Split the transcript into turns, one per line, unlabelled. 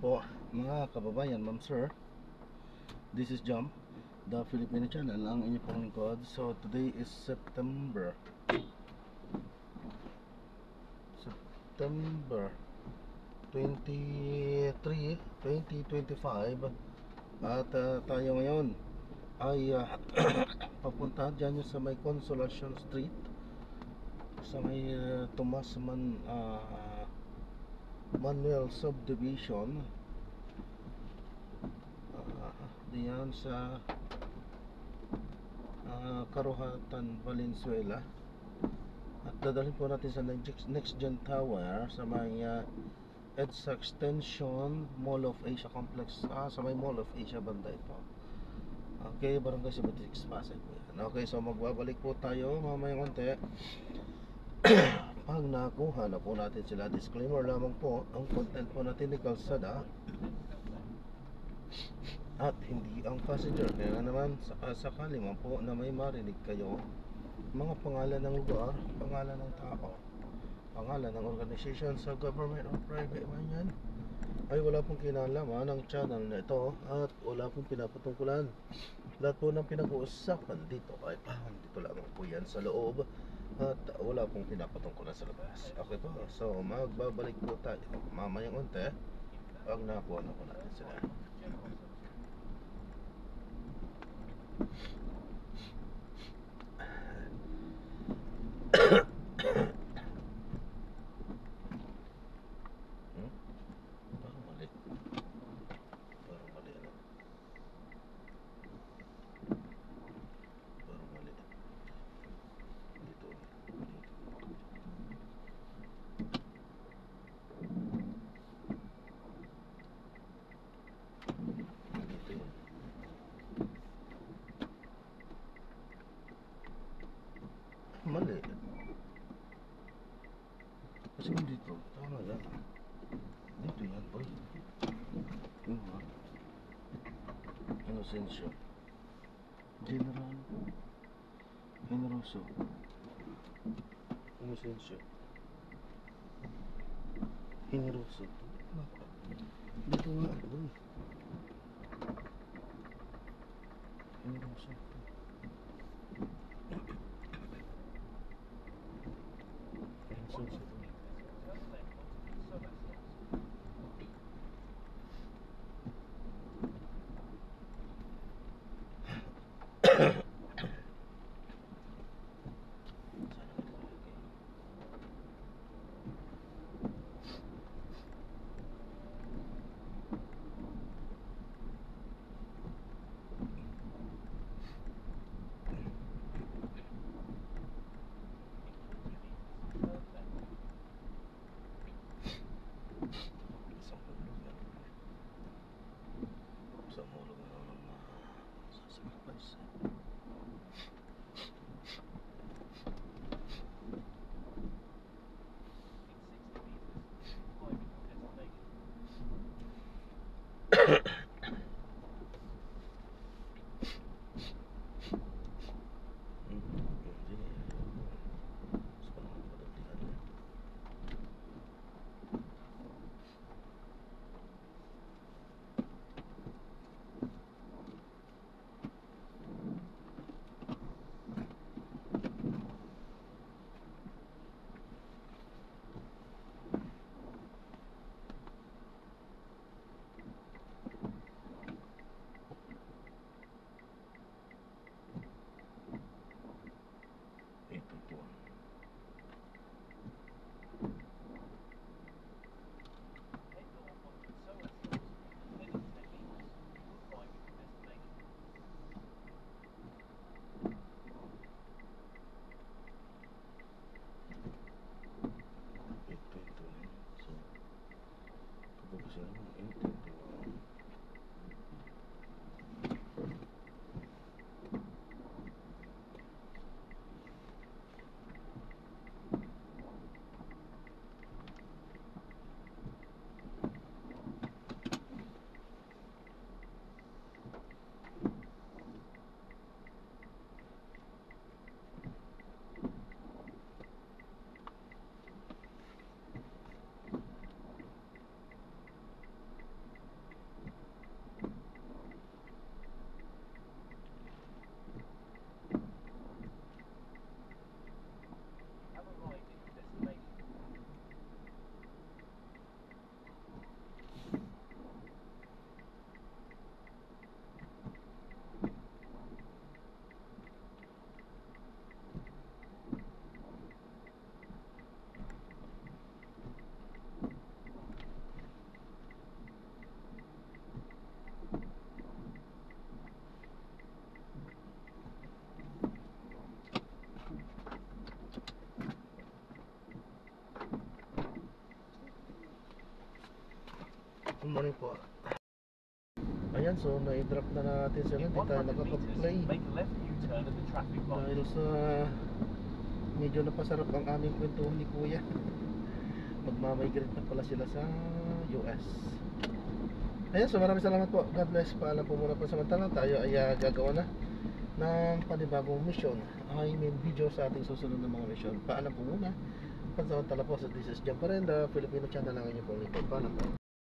po mga kababayan, ma'am sir. This is Jump, the Filipino channel, ang inyo pong lingkod. So today is September 23, 2025. At tayo ngayon ay papunta dyan sa may Consolacion Street, sa may Tomas Manuel Subdivision, diyan sa Karuhatan, Valenzuela. At dadalhin po natin sa Next Gen Tower sa may EDSA Extension Mall of Asia Complex, sa may Mall of Asia banda ito. Okay, Barangay 76 Pasay po yan. Okay, so magbabalik po tayo mamaya konti. Pag nakuha na po natin sila, disclaimer lamang po, ang content po natin ni Kalsada at hindi ang passenger. Kaya naman sakali man po na may marinig kayo mga pangalan ng lugar, pangalan ng tao, pangalan ng organization sa government or private man yan, ay wala pong kinalaman ng channel na ito at wala pong pinapatungkulan. Lahat po ng pinag-uusapan dito ay dito lamang po yan sa loob at wala pong pinapatungkulan sa labas. Okay po, so magbabalik po tayo mamayang unti pag nakuha na po natin sila. Mali. Kasi dito, tama yan. Dito yan, boy. Yung ba? Inocencio. General Generoso. Inocencio. Generoso. Dito nga, boy. Generoso. Good morning po. Ayan, so na-drop na natin sila. Hindi tayo nakapag-play.
Make a left U-turn at the traffic light.
Dahil sa medyo napasarap ang aming kwentuhan ni Kuya. Magmamigrate na pala sila sa US. Ayan, so maraming salamat po. God bless. Paalam po muna po samantala. Tayo ay gagawa na ng panibagong mission. I mean video sa ating susunod na mga mission. Paalam po muna. Pansamantala po sa This is John Parenda, Filipino channel lang inyo po. Paalam po.